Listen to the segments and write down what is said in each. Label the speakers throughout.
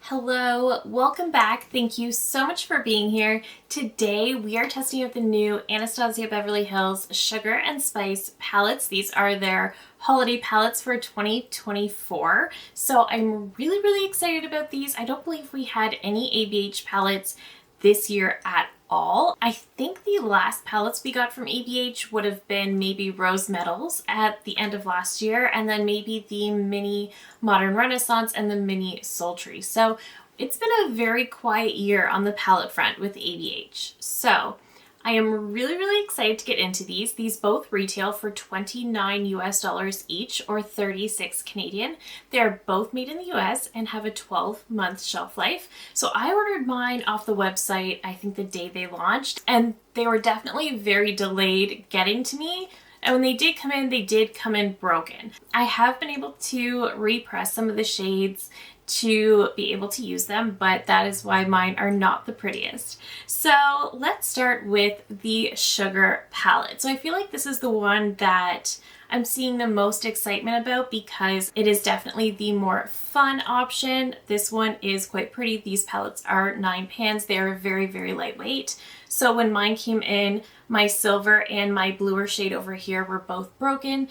Speaker 1: Hello, welcome back. Thank you so much for being here. Today we are testing out the new Anastasia Beverly Hills Sugar and Spice palettes. These are their holiday palettes for 2024. So I'm really excited about these. I don't believe we had any ABH palettes this year at all. I think the last palettes we got from ABH would have been maybe Rose Metals at the end of last year, and then maybe the mini Modern Renaissance and the mini Sultry. So it's been a very quiet year on the palette front with ABH. So I am really excited to get into these. These both retail for $29 US each, or 36 Canadian. They're both made in the US and have a 12-month shelf life. So I ordered mine off the website, I think the day they launched, and they were definitely very delayed getting to me. And when they did come in broken. I have been able to repress some of the shades to be able to use them, but that is why mine are not the prettiest. So let's start with the Sugar palette. So I feel like this is the one that I'm seeing the most excitement about because it is definitely the more fun option. This one is quite pretty. These palettes are 9 pans. They are very lightweight. So when mine came in, my silver and my bluer shade over here were both broken,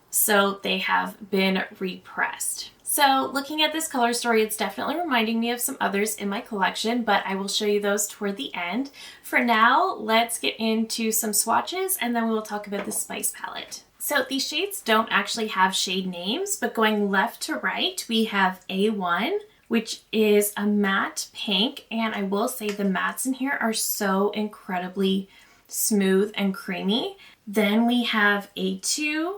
Speaker 1: so they have been repressed. So looking at this color story, it's definitely reminding me of some others in my collection, but I will show you those toward the end. For now, let's get into some swatches and then we will talk about the Spice palette. So these shades don't actually have shade names, but going left to right, we have A1, which is a matte pink, and I will say the mattes in here are so incredibly smooth and creamy. Then we have A2,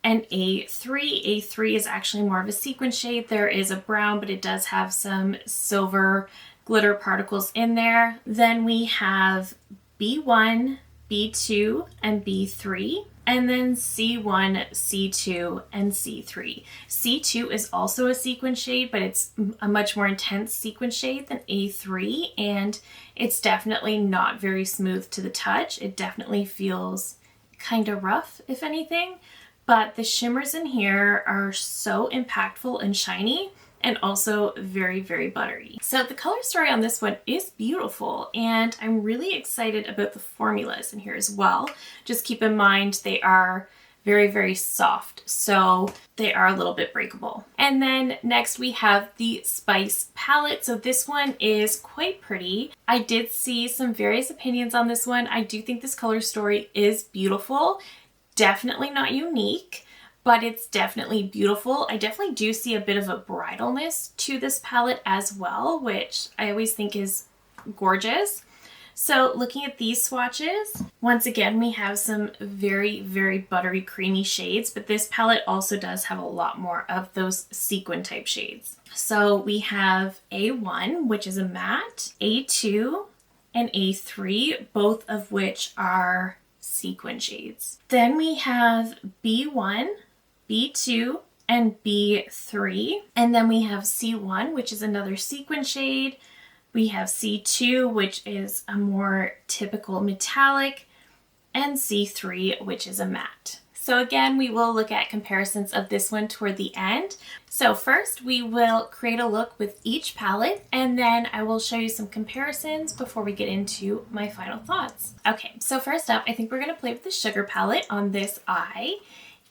Speaker 1: and A3. A3 is actually more of a sequin shade. There is a brown, but it does have some silver glitter particles in there. Then we have B1, B2, and B3. And then C1, C2, and C3. C2 is also a sequin shade, but it's a much more intense sequin shade than A3, and it's definitely not very smooth to the touch. It definitely feels kind of rough, if anything. But the shimmers in here are so impactful and shiny, and also very buttery. So the color story on this one is beautiful, and I'm really excited about the formulas in here as well. Just keep in mind they are very soft, so they are a little bit breakable. And then next we have the Spice palette. So this one is quite pretty. I did see some various opinions on this one. I do think this color story is beautiful. Definitely not unique, but it's definitely beautiful. I definitely do see a bit of a bridalness to this palette as well, which I always think is gorgeous. So looking at these swatches, once again, we have some very buttery, creamy shades, but this palette also does have a lot more of those sequin type shades. So we have A1, which is a matte, A2, and A3, both of which are sequin shades. Then we have B1, B2, and B3. And then we have C1, which is another sequin shade. We have C2, which is a more typical metallic, and C3, which is a matte. So again, we will look at comparisons of this one toward the end. So first we will create a look with each palette, and then I will show you some comparisons before we get into my final thoughts. Okay, so first up, I think we're gonna play with the Sugar palette on this eye.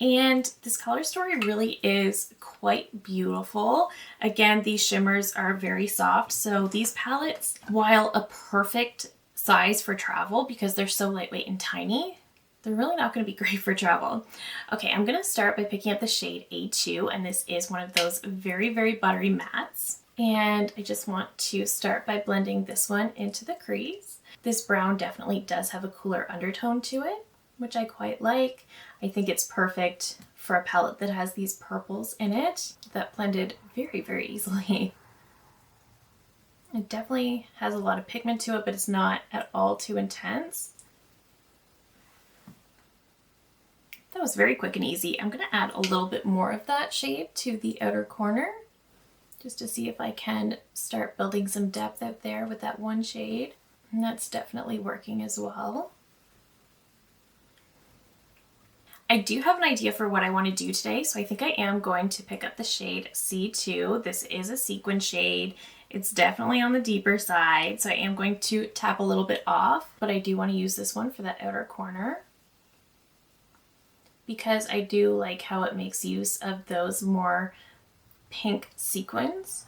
Speaker 1: And this color story really is quite beautiful. Again, these shimmers are very soft. So these palettes, while a perfect size for travel because they're so lightweight and tiny, they're really not going to be great for travel. Okay, I'm going to start by picking up the shade A2, and this is one of those very buttery mattes. And I just want to start by blending this one into the crease. This brown definitely does have a cooler undertone to it, which I quite like. I think it's perfect for a palette that has these purples in it that blended very easily. It definitely has a lot of pigment to it, but it's not at all too intense. That was very quick and easy. I'm going to add a little bit more of that shade to the outer corner just to see if I can start building some depth out there with that one shade. And that's definitely working as well. I do have an idea for what I want to do today, so I think I am going to pick up the shade C2. This is a sequin shade. It's definitely on the deeper side, so I am going to tap a little bit off, but I do want to use this one for that outer corner because I do like how it makes use of those more pink sequins.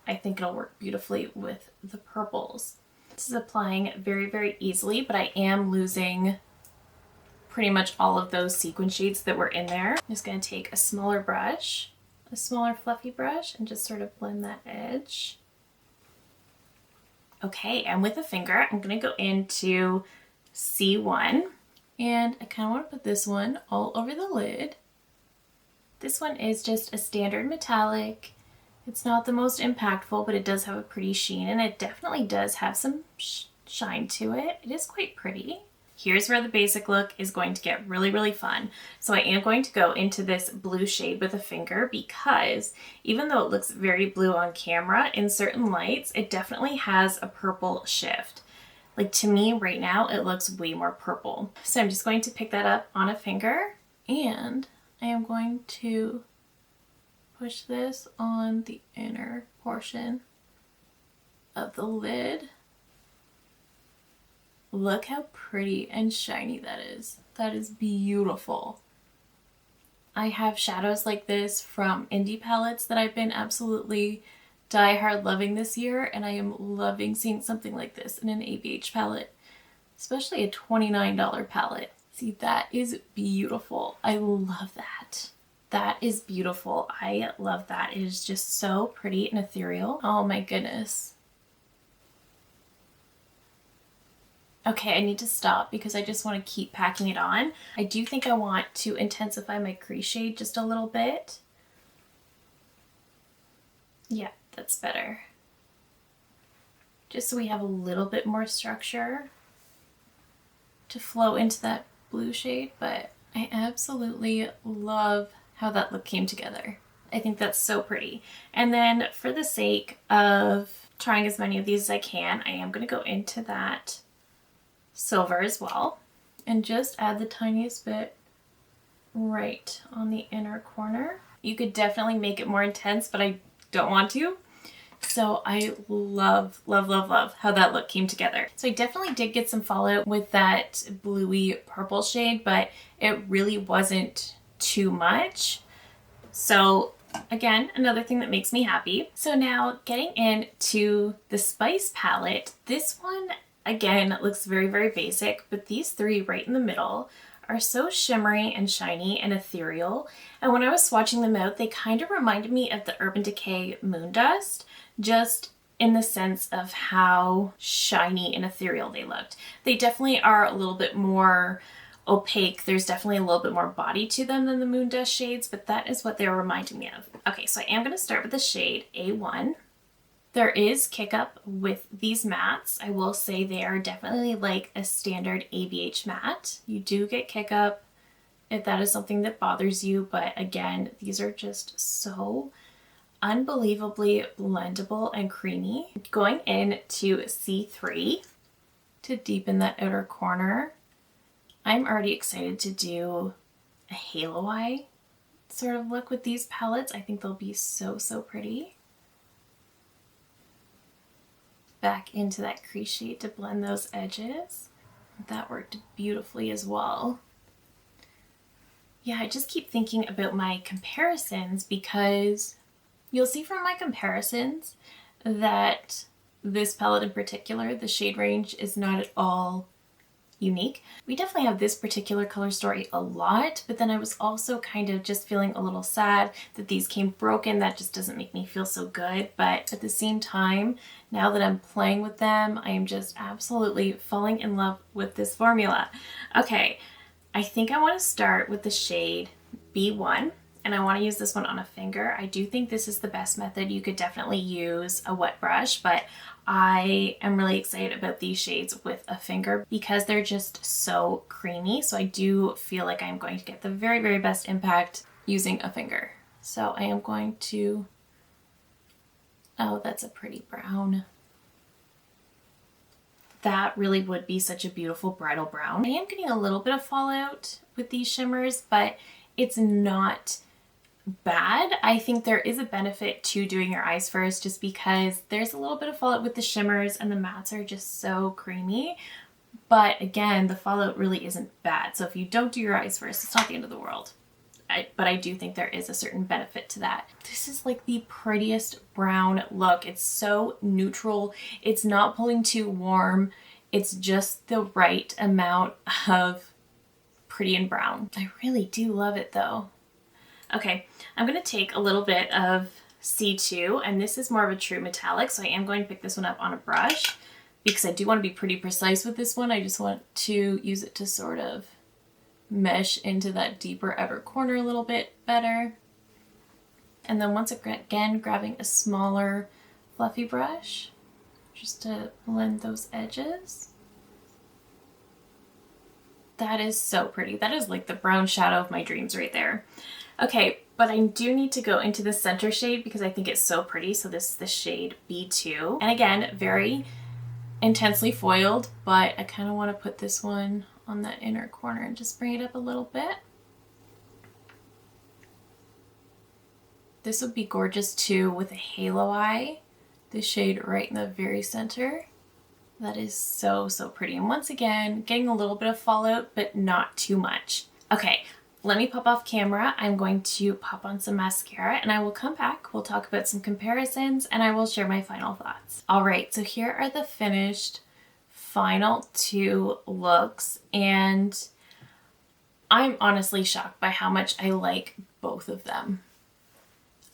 Speaker 1: I think it'll work beautifully with the purples. This is applying very, very easily, but I am losing pretty much all of those sequin shades that were in there. I'm just going to take a smaller brush, a smaller fluffy brush, and just sort of blend that edge. Okay, and with a finger, I'm going to go into C1, and I kind of want to put this one all over the lid. This one is just a standard metallic. It's not the most impactful, but it does have a pretty sheen, and it definitely does have some shine to it. It is quite pretty. Here's where the basic look is going to get really, really fun. So I am going to go into this blue shade with a finger because even though it looks very blue on camera, in certain lights, it definitely has a purple shift. Like to me right now, it looks way more purple. So I'm just going to pick that up on a finger, and I am going to push this on the inner portion of the lid. Look how pretty and shiny that is. That is beautiful. I have shadows like this from indie palettes that I've been absolutely die-hard loving this year, and I am loving seeing something like this in an ABH palette, especially a $29 palette. See, that is beautiful. I love that. That is beautiful. I love that. It is just so pretty and ethereal. Oh my goodness. Okay, I need to stop because I just want to keep packing it on. I do think I want to intensify my crease shade just a little bit. Yeah, that's better. Just so we have a little bit more structure to flow into that blue shade, but I absolutely love how that look came together. I think that's so pretty. And then for the sake of trying as many of these as I can, I am going to go into that silver as well and just add the tiniest bit right on the inner corner. You could definitely make it more intense, but I don't want to. So I love, love, love, love how that look came together. So I definitely did get some fallout with that bluey purple shade, but it really wasn't too much. So again, another thing that makes me happy. So now getting into the Spice palette, this one again looks very, very basic, but these three right in the middle are so shimmery and shiny and ethereal. And when I was swatching them out, they kind of reminded me of the Urban Decay Moon Dust, just in the sense of how shiny and ethereal they looked. They definitely are a little bit more opaque. There's definitely a little bit more body to them than the Moon Dust shades, but that is what they're reminding me of. Okay, so I am going to start with the shade A1. There is kick up with these mattes. I will say they are definitely like a standard ABH matte. You do get kick up if that is something that bothers you, but again, these are just so unbelievably blendable and creamy. Going into C3 to deepen that outer corner, I'm already excited to do a halo eye sort of look with these palettes. I think they'll be so, so pretty. Back into that crease shade to blend those edges. That worked beautifully as well. Yeah, I just keep thinking about my comparisons because you'll see from my comparisons that this palette in particular, the shade range is not at all unique. We definitely have this particular color story a lot, but then I was also kind of just feeling a little sad that these came broken. That just doesn't make me feel so good, but at the same time, now that I'm playing with them, I am just absolutely falling in love with this formula. Okay, I think I want to start with the shade B1, and I want to use this one on a finger. I do think this is the best method. You could definitely use a wet brush, but I am really excited about these shades with a finger because they're just so creamy. So I do feel like I'm going to get the very, very best impact using a finger. So I am going to, oh, that's a pretty brown. That really would be such a beautiful bridal brown. I am getting a little bit of fallout with these shimmers, but it's not bad. I think there is a benefit to doing your eyes first just because there's a little bit of fallout with the shimmers and the mattes are just so creamy. But again, the fallout really isn't bad. So if you don't do your eyes first, it's not the end of the world. But I do think there is a certain benefit to that. This is like the prettiest brown look. It's so neutral. It's not pulling too warm. It's just the right amount of pretty and brown. I really do love it though. Okay, I'm going to take a little bit of C2, and this is more of a true metallic, so I am going to pick this one up on a brush because I do want to be pretty precise with this one. I just want to use it to sort of mesh into that deeper outer corner a little bit better. And then once again, grabbing a smaller fluffy brush just to blend those edges. That is so pretty. That is like the brown shadow of my dreams right there. Okay, but I do need to go into the center shade because I think it's so pretty. So this is the shade B2. And again, very intensely foiled, but I kind of want to put this one on that inner corner and just bring it up a little bit. This would be gorgeous too with a halo eye. The shade right in the very center. That is so, so pretty. And once again, getting a little bit of fallout, but not too much. Okay, let me pop off camera. I'm going to pop on some mascara and I will come back. We'll talk about some comparisons and I will share my final thoughts. All right, so here are the finished final two looks, and I'm honestly shocked by how much I like both of them.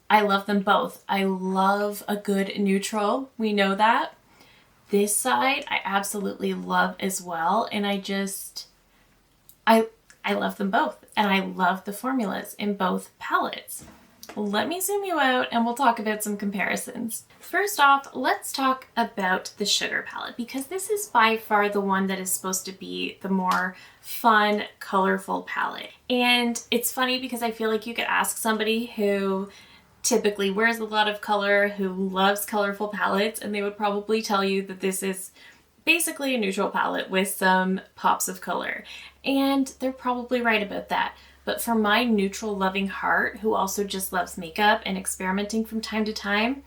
Speaker 1: I love them both. I love a good neutral. We know that. This side I absolutely love as well, and I love them both, and I love the formulas in both palettes. Let me zoom you out and we'll talk about some comparisons. First off, let's talk about the Sugar palette because this is by far the one that is supposed to be the more fun, colorful palette. And it's funny because I feel like you could ask somebody who typically wears a lot of color, who loves colorful palettes, and they would probably tell you that this is basically a neutral palette with some pops of color. And they're probably right about that. But for my neutral loving heart, who also just loves makeup and experimenting from time to time,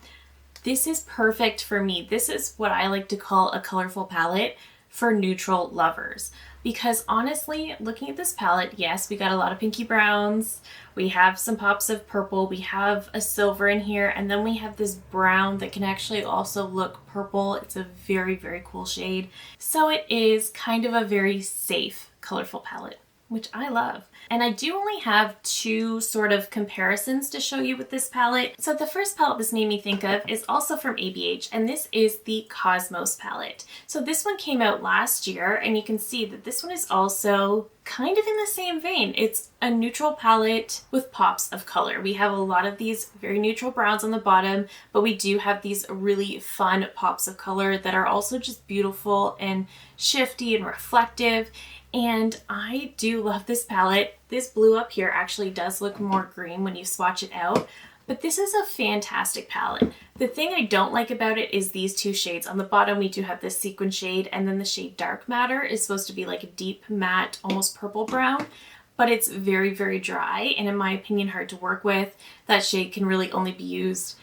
Speaker 1: this is perfect for me. This is what I like to call a colorful palette for neutral lovers. Because honestly, looking at this palette, yes, we got a lot of pinky browns, we have some pops of purple, we have a silver in here, and then we have this brown that can actually also look purple. It's a very, very cool shade. So it is kind of a very safe, colorful palette, which I love. And I do only have two sort of comparisons to show you with this palette. So the first palette this made me think of is also from ABH, and this is the Cosmos palette. So this one came out last year, and you can see that this one is also kind of in the same vein. It's a neutral palette with pops of color. We have a lot of these very neutral browns on the bottom, but we do have these really fun pops of color that are also just beautiful and shifty and reflective. And I do love this palette. This blue up here actually does look more green when you swatch it out, but this is a fantastic palette. The thing I don't like about it is these two shades. On the bottom, we do have this sequin shade, and then the shade Dark Matter is supposed to be like a deep matte, almost purple brown, but it's very, very dry, and in my opinion, hard to work with. That shade can really only be used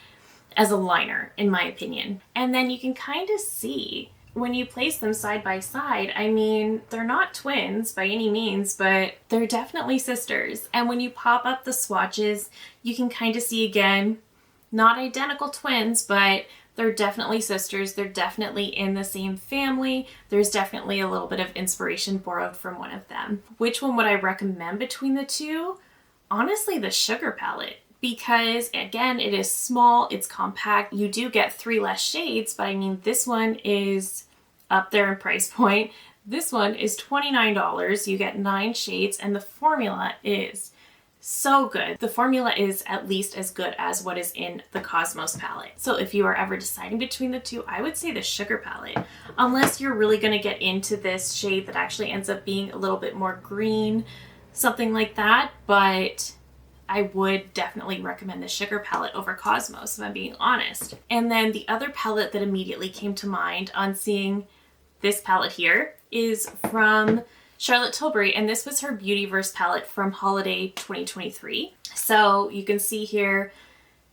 Speaker 1: as a liner, in my opinion. And then you can kind of see when you place them side by side, I mean, they're not twins by any means, but they're definitely sisters. And when you pop up the swatches, you can kind of see again, not identical twins, but they're definitely sisters. They're definitely in the same family. There's definitely a little bit of inspiration borrowed from one of them. Which one would I recommend between the two? Honestly, the Sugar palette. Because again, it is small, it's compact. You do get 3 less shades, but I mean, this one is up there in price point. This one is $29. You get 9 shades, and the formula is so good. The formula is at least as good as what is in the Cosmos palette. So if you are ever deciding between the two, I would say the Sugar palette, unless you're really going to get into this shade that actually ends up being a little bit more green, something like that. But I would definitely recommend the Sugar palette over Cosmos, if I'm being honest. And then the other palette that immediately came to mind on seeing this palette here is from Charlotte Tilbury, and this was her Beautyverse palette from Holiday 2023. So you can see here,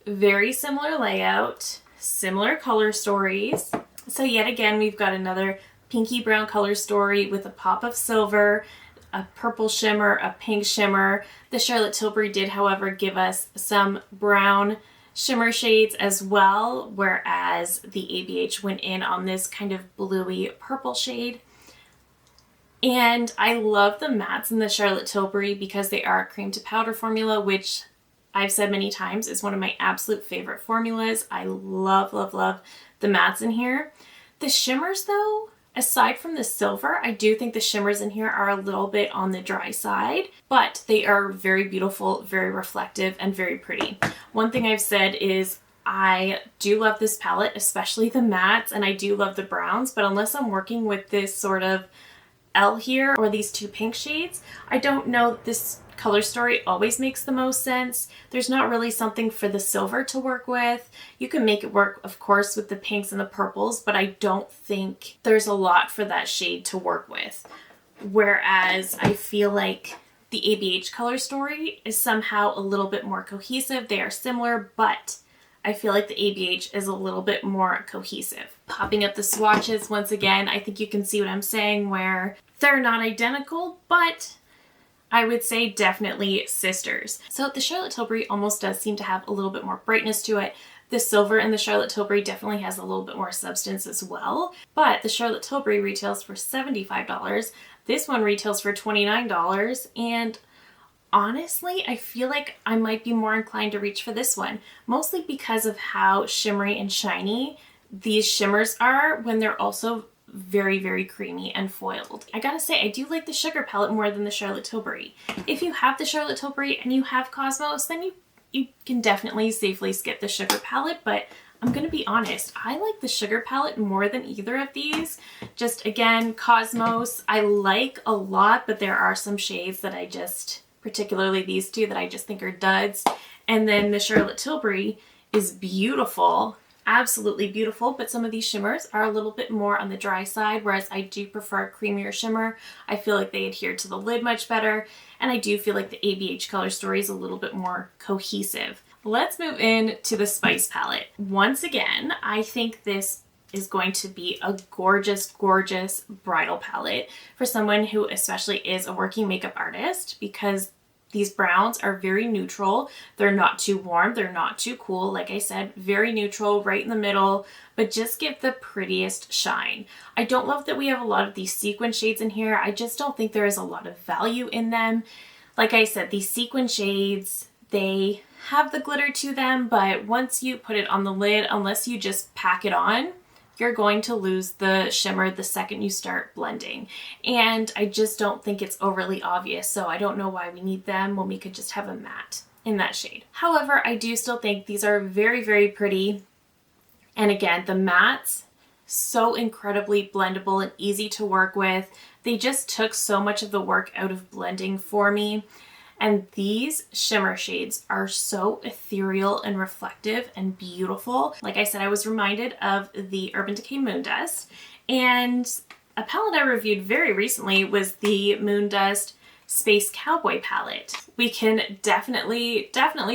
Speaker 1: very similar layout, similar color stories. So yet again, we've got another pinky brown color story with a pop of silver, a purple shimmer, a pink shimmer. The Charlotte Tilbury did, however, give us some brown shimmer shades as well, whereas the ABH went in on this kind of bluey purple shade. And I love the mattes in the Charlotte Tilbury because they are a cream to powder formula, which I've said many times is one of my absolute favorite formulas. I love, love, love the mattes in here. The shimmers though, aside from the silver, I do think the shimmers in here are a little bit on the dry side, but they are very beautiful, very reflective, and very pretty. One thing I've said is I do love this palette, especially the mattes, and I do love the browns, but unless I'm working with this sort of L here or these two pink shades, I don't know that this color story always makes the most sense. There's not really something for the silver to work with. You can make it work, of course, with the pinks and the purples, but I don't think there's a lot for that shade to work with. Whereas I feel like the ABH color story is somehow a little bit more cohesive. They are similar, but I feel like the ABH is a little bit more cohesive. Popping up the swatches once again, I think you can see what I'm saying where they're not identical, but I would say definitely sisters. So the Charlotte Tilbury almost does seem to have a little bit more brightness to it. The silver in the Charlotte Tilbury definitely has a little bit more substance as well, but the Charlotte Tilbury retails for $75. This one retails for $29, and honestly, I feel like I might be more inclined to reach for this one, mostly because of how shimmery and shiny these shimmers are when they're also very, very creamy and foiled. I gotta say, I do like the Sugar palette more than the Charlotte Tilbury. If you have the Charlotte Tilbury and you have Cosmos, then you can definitely safely skip the Sugar palette, but I'm gonna be honest, I like the Sugar palette more than either of these. Just again, Cosmos, I like a lot, but there are some shades that I just, particularly these two, that I just think are duds. And then the Charlotte Tilbury is beautiful, absolutely beautiful, but some of these shimmers are a little bit more on the dry side, whereas I do prefer a creamier shimmer. I feel like they adhere to the lid much better, and I do feel like the ABH color story is a little bit more cohesive. Let's move in to the Spice palette. Once again, I think this is going to be a gorgeous, gorgeous bridal palette for someone who especially is a working makeup artist, because these browns are very neutral. They're not too warm. They're not too cool. Like I said, very neutral, right in the middle, but just give the prettiest shine. I don't love that we have a lot of these sequin shades in here. I just don't think there is a lot of value in them. Like I said, these sequin shades, they have the glitter to them, but once you put it on the lid, unless you just pack it on, you're going to lose the shimmer the second you start blending. And I just don't think it's overly obvious, so I don't know why we need them when we could just have a matte in that shade. However, I do still think these are very, very pretty. And again, the mattes, so incredibly blendable and easy to work with. They just took so much of the work out of blending for me. And these shimmer shades are so ethereal and reflective and beautiful. Like I said, I was reminded of the Urban Decay Moon Dust, and a palette I reviewed very recently was the Moon Dust Space Cowboy palette. We can definitely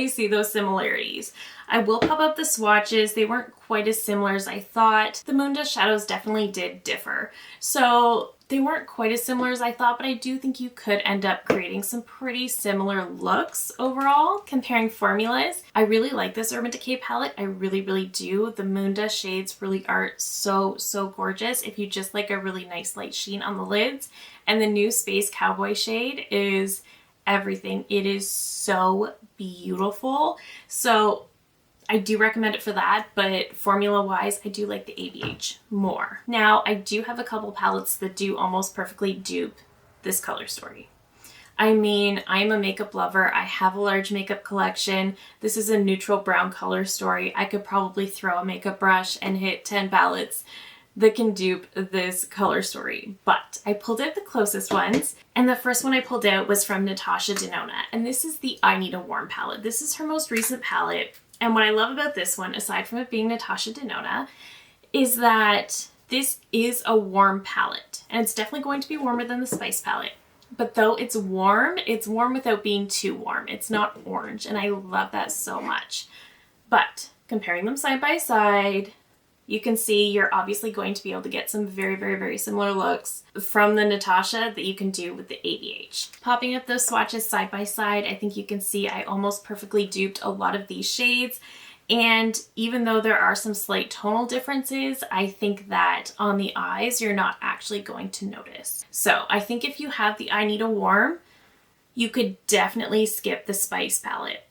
Speaker 1: see those similarities. I will pop up the swatches. They weren't quite as similar as I thought. The Moon Dust shadows definitely did differ. So they weren't quite as similar as I thought, but I do think you could end up creating some pretty similar looks overall, comparing formulas. I really like this Urban Decay palette. I really, really do. The Moon Dust shades really are so, so gorgeous if you just like a really nice light sheen on the lids. And the new Space Cowboy shade is everything. It is so beautiful. So I do recommend it for that, but formula-wise, I do like the ABH more. Now, I do have a couple palettes that do almost perfectly dupe this color story. I mean, I'm a makeup lover. I have a large makeup collection. This is a neutral brown color story. I could probably throw a makeup brush and hit 10 palettes that can dupe this color story. But I pulled out the closest ones, and the first one I pulled out was from Natasha Denona, and this is the I Need a Warm palette. This is her most recent palette. And what I love about this one, aside from it being Natasha Denona, is that this is a warm palette. And it's definitely going to be warmer than the Spice palette. but though it's warm without being too warm. It's not orange, and I love that so much. But comparing them side by side, you can see you're obviously going to be able to get some very, very, very similar looks from the Natasha that you can do with the ABH. Popping up those swatches side by side, I think you can see I almost perfectly duped a lot of these shades. And even though there are some slight tonal differences, I think that on the eyes, you're not actually going to notice. So I think if you have the I Need a Warm, you could definitely skip the Spice palette.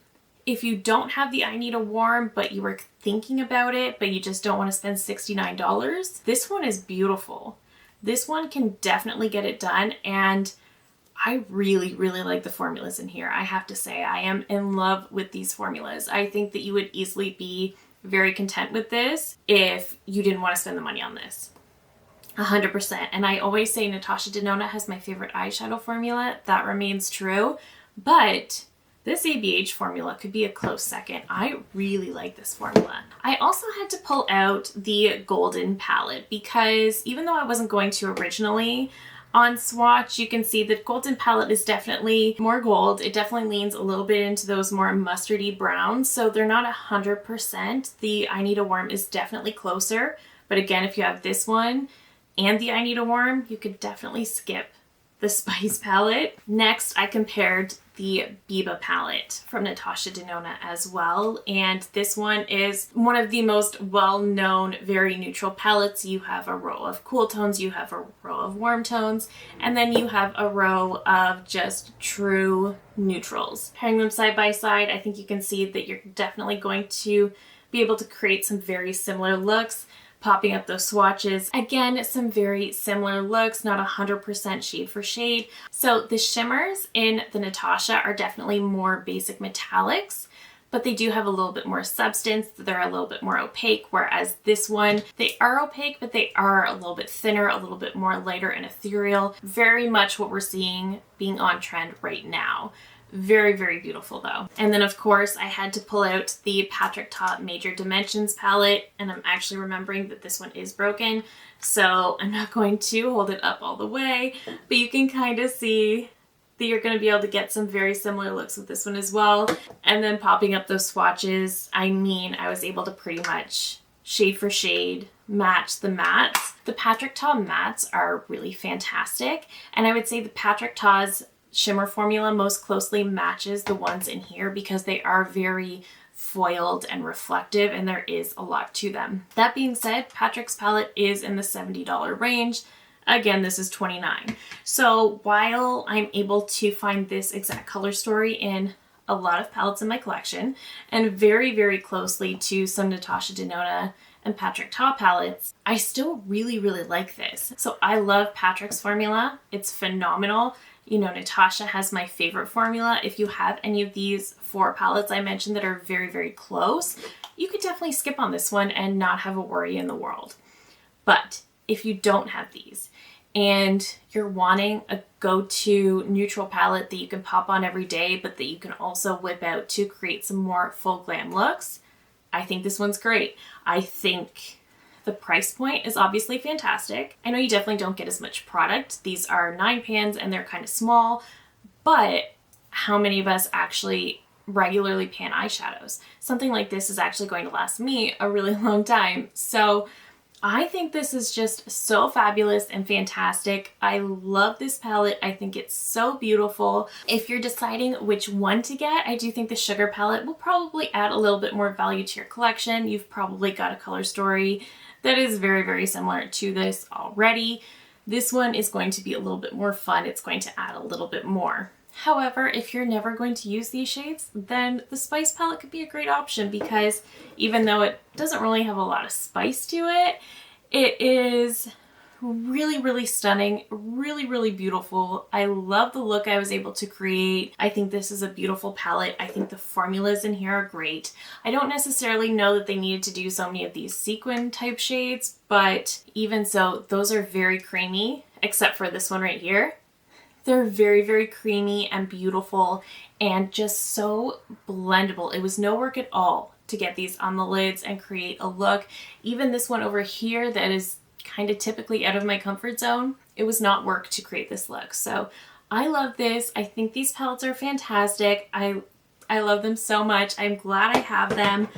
Speaker 1: If you don't have the I Need a Warm, but you were thinking about it, but you just don't want to spend $69, this one is beautiful. This one can definitely get it done, and I really, really like the formulas in here. I have to say, I am in love with these formulas. I think that you would easily be very content with this if you didn't want to spend the money on this. 100%. And I always say Natasha Denona has my favorite eyeshadow formula. That remains true. But this ABH formula could be a close second. I really like this formula. I also had to pull out the Golden palette because even though I wasn't going to originally, on swatch, you can see that Golden palette is definitely more gold. It definitely leans a little bit into those more mustardy browns, so they're not 100%. The I Need a Warm is definitely closer, but again, if you have this one and the I Need a Warm, you could definitely skip the Spice palette. Next, I compared the Biba palette from Natasha Denona as well, and this one is one of the most well-known very neutral palettes. You have a row of cool tones, you have a row of warm tones, and then you have a row of just true neutrals. Pairing them side by side, I think you can see that you're definitely going to be able to create some very similar looks. Popping up those swatches. Again, some very similar looks, not 100% shade for shade. So the shimmers in the Natasha are definitely more basic metallics, but they do have a little bit more substance. They're a little bit more opaque, whereas this one, they are opaque, but they are a little bit thinner, a little bit more lighter and ethereal. Very much what we're seeing being on trend right now. Very, very beautiful though. And then of course I had to pull out the Patrick Ta Major Dimensions palette, and I'm actually remembering that this one is broken, so I'm not going to hold it up all the way, but you can kind of see that you're going to be able to get some very similar looks with this one as well. And then popping up those swatches, I mean, I was able to pretty much shade for shade match the mattes. The Patrick Ta mattes are really fantastic, and I would say the Patrick Ta's shimmer formula most closely matches the ones in here because they are very foiled and reflective, and there is a lot to them. That being said, Patrick's palette is in the $70 range. Again, this is $29. So while I'm able to find this exact color story in a lot of palettes in my collection and very, very closely to some Natasha Denona and Patrick Ta palettes, I still really, really like this. So I love Patrick's formula. It's phenomenal. You know, Natasha has my favorite formula. If you have any of these 4 palettes I mentioned that are very, very close, you could definitely skip on this one and not have a worry in the world. But if you don't have these and you're wanting a go-to neutral palette that you can pop on every day, but that you can also whip out to create some more full glam looks, I think this one's great. I think the price point is obviously fantastic. I know you definitely don't get as much product. These are 9 pans and they're kind of small, but how many of us actually regularly pan eyeshadows? Something like this is actually going to last me a really long time. So I think this is just so fabulous and fantastic. I love this palette. I think it's so beautiful. If you're deciding which one to get, I do think the Sugar palette will probably add a little bit more value to your collection. You've probably got a color story that is very, very similar to this already. This one is going to be a little bit more fun. It's going to add a little bit more. However, if you're never going to use these shades, then the Spice palette could be a great option because even though it doesn't really have a lot of spice to it, it is really, really stunning, really, really beautiful. I love the look I was able to create. I think this is a beautiful palette. I think the formulas in here are great. I don't necessarily know that they needed to do so many of these sequin type shades, but even so, those are very creamy, except for this one right here. They're very, very creamy and beautiful and just so blendable. It was no work at all to get these on the lids and create a look. Even this one over here that is kind of typically out of my comfort zone, it was not work to create this look. So I love this. I think these palettes are fantastic. I love them so much. I'm glad I have them.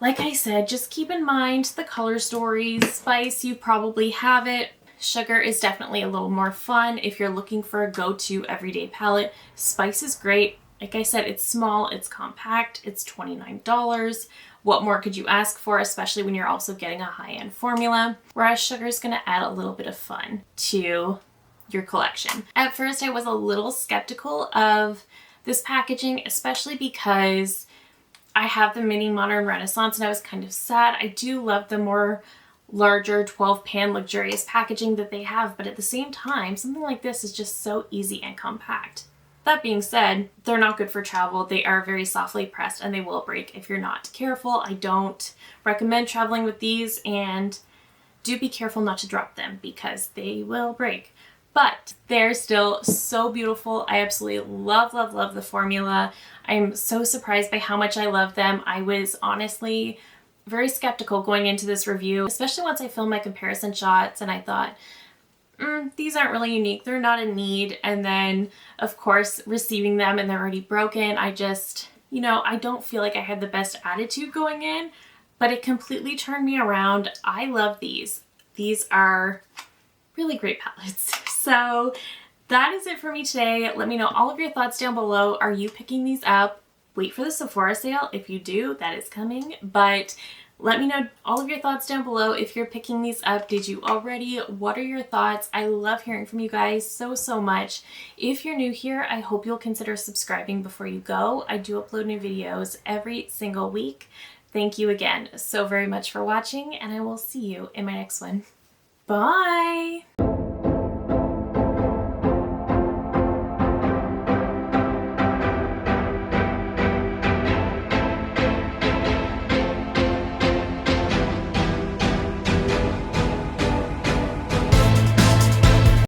Speaker 1: Like I said, just keep in mind the color stories. Spice, you probably have it. Sugar is definitely a little more fun if you're looking for a go-to everyday palette. Spice is great. Like I said, it's small, it's compact, it's $29. What more could you ask for, especially when you're also getting a high-end formula? Whereas Sugar is going to add a little bit of fun to your collection. At first, I was a little skeptical of this packaging, especially because I have the mini Modern Renaissance and I was kind of sad. I do love the more larger 12-pan luxurious packaging that they have, but at the same time, something like this is just so easy and compact. That being said, they're not good for travel. They are very softly pressed and they will break if you're not careful. I don't recommend traveling with these, and do be careful not to drop them because they will break. But they're still so beautiful. I absolutely love, love, love the formula. I'm so surprised by how much I love them. I was honestly very skeptical going into this review, especially once I filmed my comparison shots and I thought, these aren't really unique. They're not a need. And then, of course, receiving them and they're already broken, I just, I don't feel like I had the best attitude going in, but it completely turned me around. I love these. These are really great palettes. So that is it for me today. Let me know all of your thoughts down below. Are you picking these up? Wait for the Sephora sale. If you do, that is coming. But let me know all of your thoughts down below. If you're picking these up, did you already? What are your thoughts? I love hearing from you guys so, so much. If you're new here, I hope you'll consider subscribing before you go. I do upload new videos every single week. Thank you again so very much for watching, and I will see you in my next one. Bye!